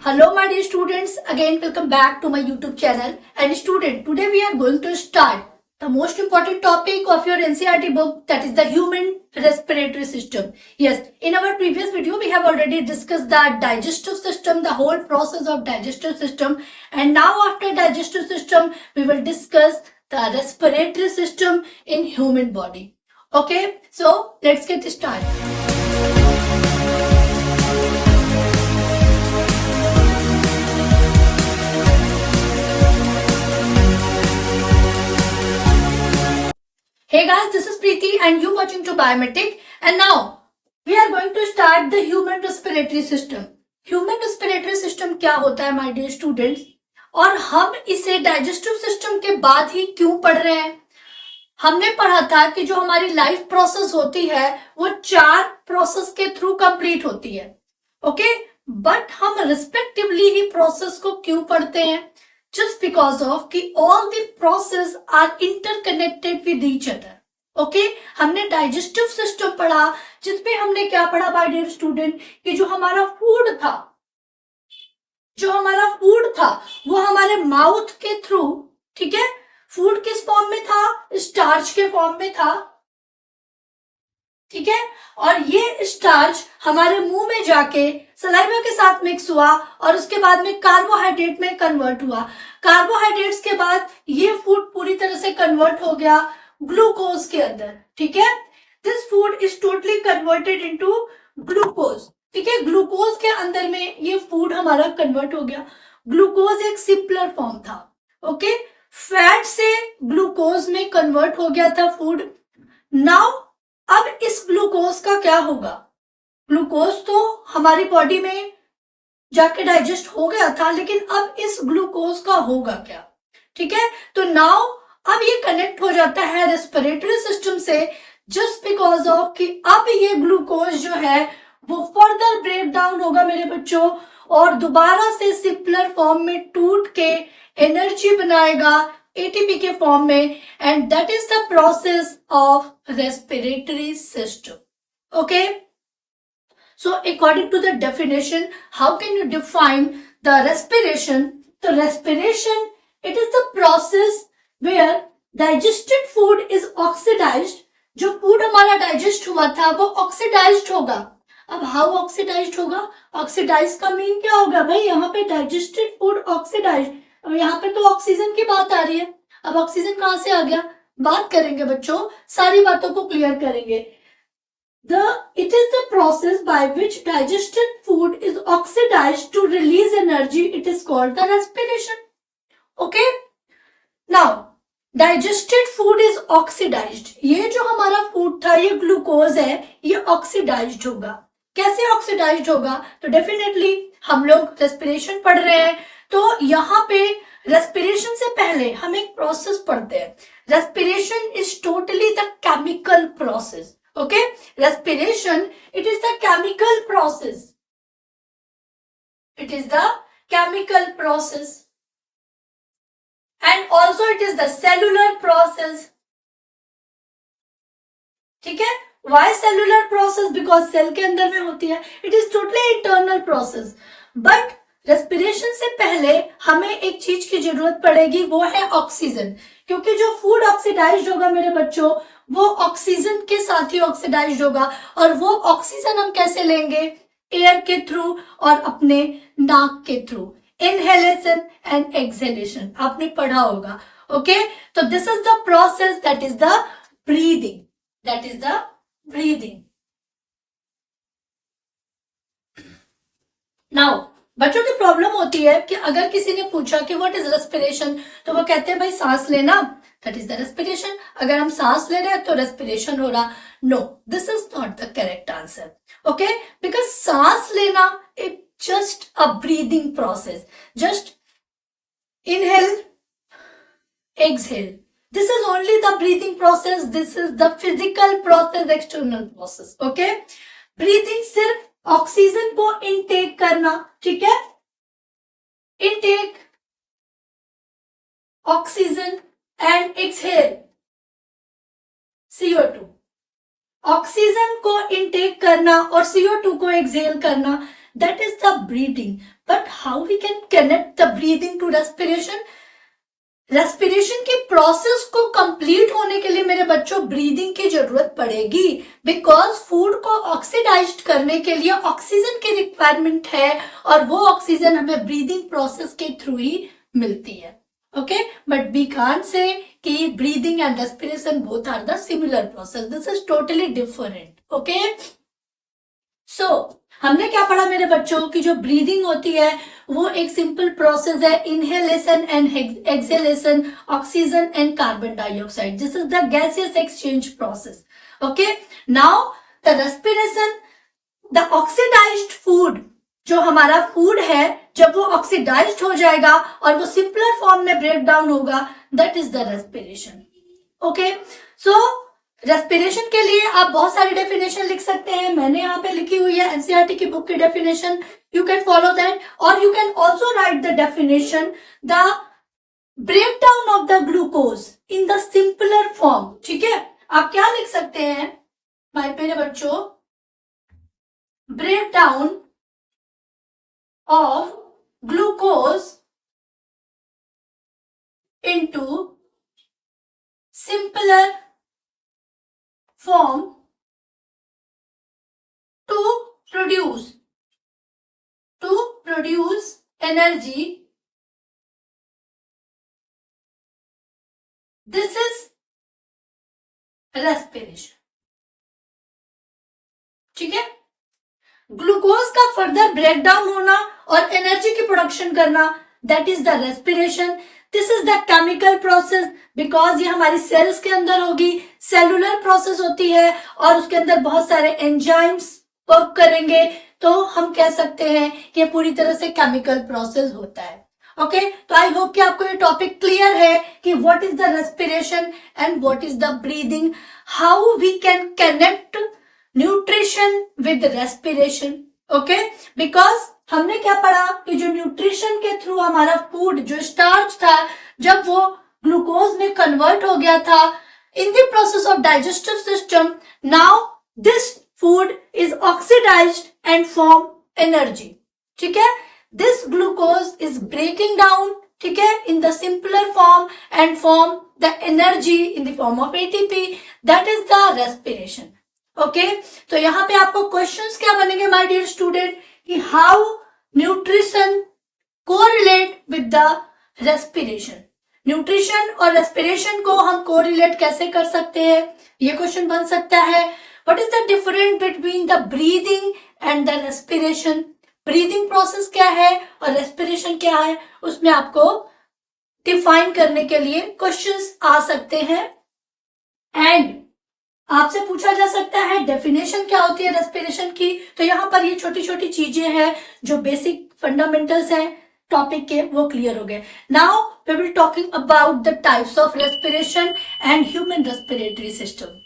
Hello my dear students, again welcome back to my YouTube channel. And student, today we are going to start the most important topic of your NCERT book, that is the human respiratory system. Yes, in our previous video we have already discussed the digestive system, the whole process of digestive system, and now after digestive system we will discuss the respiratory system in human body. Okay, so let's get started. Hey guys, this is Preeti and you watching to Biometric, and now we are going to start the human respiratory system. Human respiratory system क्या होता है my dear students, और हम इसे digestive system के बाद ही क्यों पढ़ रहे हैं? हमने पढ़ा था कि जो हमारी लाइफ प्रोसेस होती है वो 4 प्रोसेस के थ्रू कंप्लीट होती है. ओके, बट हम रिस्पेक्टिवली ही प्रोसेस को क्यों पढ़ते हैं? Just because of कि all the process are interconnected with each other. Okay? हमने digestive system पढ़ा, जिसमें हमने क्या पढ़ा my dear student, कि जो हमारा फूड था वो हमारे माउथ के थ्रू, ठीक है, फूड किस फॉर्म में था? स्टार्च के फॉर्म में था, ठीक है, और ये स्टार्च हमारे मुंह में जाके सलाइवा के साथ मिक्स हुआ और उसके बाद में कार्बोहाइड्रेट में कन्वर्ट हुआ. कार्बोहाइड्रेट्स के बाद ये फूड पूरी तरह से कन्वर्ट हो गया ग्लूकोज के अंदर, ठीक है. This food is totally converted into glucose, ठीक है. ग्लूकोज के अंदर में ये फूड हमारा कन्वर्ट हो गया. ग्लूकोज एक सिंपलर फॉर्म था. ओके, फैट से ग्लूकोज में कन्वर्ट हो गया था फूड. नाउ अब इस ग्लूकोज का क्या होगा? ग्लूकोज तो हमारी बॉडी में जाके डाइजेस्ट हो गया था, लेकिन अब इस ग्लूकोज का होगा क्या? ठीक है, तो नाउ अब ये कनेक्ट हो जाता है रेस्पिरेटरी सिस्टम से, जस्ट बिकॉज ऑफ कि अब ये ग्लूकोज जो है वो फर्दर ब्रेक डाउन होगा मेरे बच्चों, और दोबारा से सिंपलर फॉर्म में टूट के एनर्जी बनाएगा एटीपी के फॉर्म में, and that is the process of respiratory system. Okay, so according to the definition, how can you define the respiration? The respiration, it is the process where digested food is oxidized. जो food हमारा digest हुआ था वो oxidised होगा. अब how oxidised होगा? Oxidise का mean क्या होगा भाई? यहाँ पे डाइजेस्टेड फूड ऑक्सीडाइज्ड. अब यहाँ पे तो ऑक्सीजन की बात आ रही है. अब ऑक्सीजन कहाँ से आ गया? बात करेंगे बच्चों, सारी बातों को क्लियर करेंगे. It is the process by which digested food is oxidized to release energy. It is called the respiration. Okay? Now, digested food is oxidized. ये जो हमारा फूड था, ये ग्लूकोज है, ये ऑक्सीडाइज्ड होगा. कैसे ऑक्सीडाइज्ड होगा? तो डेफिनेटली हम लोग रेस्पिरेशन पढ़ रहे हैं, तो यहाँ पे रेस्पिरेशन से पहले हम एक प्रोसेस पढ़ते हैं. Respiration is totally the chemical process. Okay, respiration, it is the chemical process. It is the chemical process. And also it is the cellular process. ठीक है? Why cellular process? Because cell के अंदर में होती है. It is totally internal process. But respiration से पहले हमें एक चीज की जरूरत पड़ेगी, वो है ऑक्सीजन. क्योंकि जो फूड ऑक्सीडाइज्ड होगा मेरे बच्चों, वो ऑक्सीजन के साथ ही ऑक्सीडाइज्ड होगा, और वो ऑक्सीजन हम कैसे लेंगे? एयर के थ्रू और अपने नाक के थ्रू. इनहेलेशन एंड एक्सहेलेशन आपने पढ़ा होगा. ओके, तो this is the process, that is the breathing. That is the breathing. Now बच्चों की प्रॉब्लम होती है कि अगर किसी ने पूछा कि व्हाट इज रेस्पिरेशन, तो वो कहते हैं भाई सांस लेना, दैट इज द रेस्पिरेशन. अगर हम सांस ले रहे हैं तो रेस्पिरेशन हो रहा. No, this is not the correct answer. Okay, because सांस लेना it just a breathing process. Just inhale, exhale, this is only the breathing process. This is the physical process, external process. Okay, breathing सिर्फ oxygen को intake करना, ठीक है, intake oxygen and exhale CO2. Oxygen को intake करना और CO2 को exhale करना, that is the breathing. But how we can connect the breathing to respiration? Respiration की प्रोसेस को कंप्लीट होने के लिए मेरे बच्चों ब्रीदिंग की जरूरत पड़ेगी, बिकॉज फूड को ऑक्सीडाइज्ड करने के लिए ऑक्सीजन की रिक्वायरमेंट है और वो ऑक्सीजन हमें ब्रीदिंग प्रोसेस के थ्रू ही मिलती है. Okay, but we can't say कि breathing and respiration both are the similar process. This is totally different. Okay, so हमने क्या पढ़ा मेरे बच्चों की जो ब्रीदिंग होती है वो एक सिंपल प्रोसेस है, inhalation and exhalation, oxygen and carbon dioxide. This is the gaseous exchange process. Okay, now the respiration, the oxidized food, जो हमारा फूड है जब वो ऑक्सीडाइज्ड हो जाएगा और वो सिंपलर फॉर्म में ब्रेक डाउन होगा, that is the respiration. Okay, so respiration के लिए आप बहुत सारी डेफिनेशन लिख सकते हैं. मैंने यहाँ पे लिखी हुई है एनसीईआरटी की बुक की definition. You can follow that और you can also write the definition, the breakdown of the glucose in the simpler form. ठीक है, आप क्या लिख सकते हैं मेरे बच्चों? Breakdown of glucose into simpler form to produce energy. This is respiration. ठीक है, ग्लूकोज का फर्दर ब्रेकडाउन होना और एनर्जी की प्रोडक्शन करना, that is the respiration. This is the chemical process, because ये हमारी सेल्स के अंदर होगी, सेलुलर प्रोसेस होती है और उसके अंदर बहुत सारे एंजाइम्स वर्क करेंगे, तो हम कह सकते हैं कि पूरी तरह से केमिकल प्रोसेस होता है. ओके, तो आई होप कि आपको ये टॉपिक क्लियर है कि what is the respiration and what is the breathing, how we can connect nutrition with respiration. Okay, because हमने क्या पढ़ा कि जो न्यूट्रिशन के थ्रू हमारा फूड, जो स्टार्च था, जब वो ग्लूकोज में कन्वर्ट हो गया था in the process of digestive system, now this food is oxidized and form energy. ठीक है, this glucose is breaking down, ठीक है, in the simpler form and form the energy in the form of ATP. That is the respiration. Okay, तो यहाँ पे आपको questions क्या बनेंगे माय डियर स्टूडेंट, कि how nutrition correlate with the respiration. Nutrition और रेस्पिरेशन को हम कोरिलेट कैसे कर सकते हैं, ये क्वेश्चन बन सकता है. What is the difference between the breathing and the respiration. Breathing process क्या है और रेस्पिरेशन क्या है, उसमें आपको डिफाइन करने के लिए क्वेश्चंस आ सकते हैं. एंड आपसे पूछा जा सकता है डेफिनेशन क्या होती है रेस्पिरेशन की. तो यहाँ पर ये छोटी छोटी चीजें हैं जो बेसिक फंडामेंटल्स हैं टॉपिक के, वो क्लियर हो गए. Now we will talking about the types of respiration and human respiratory system.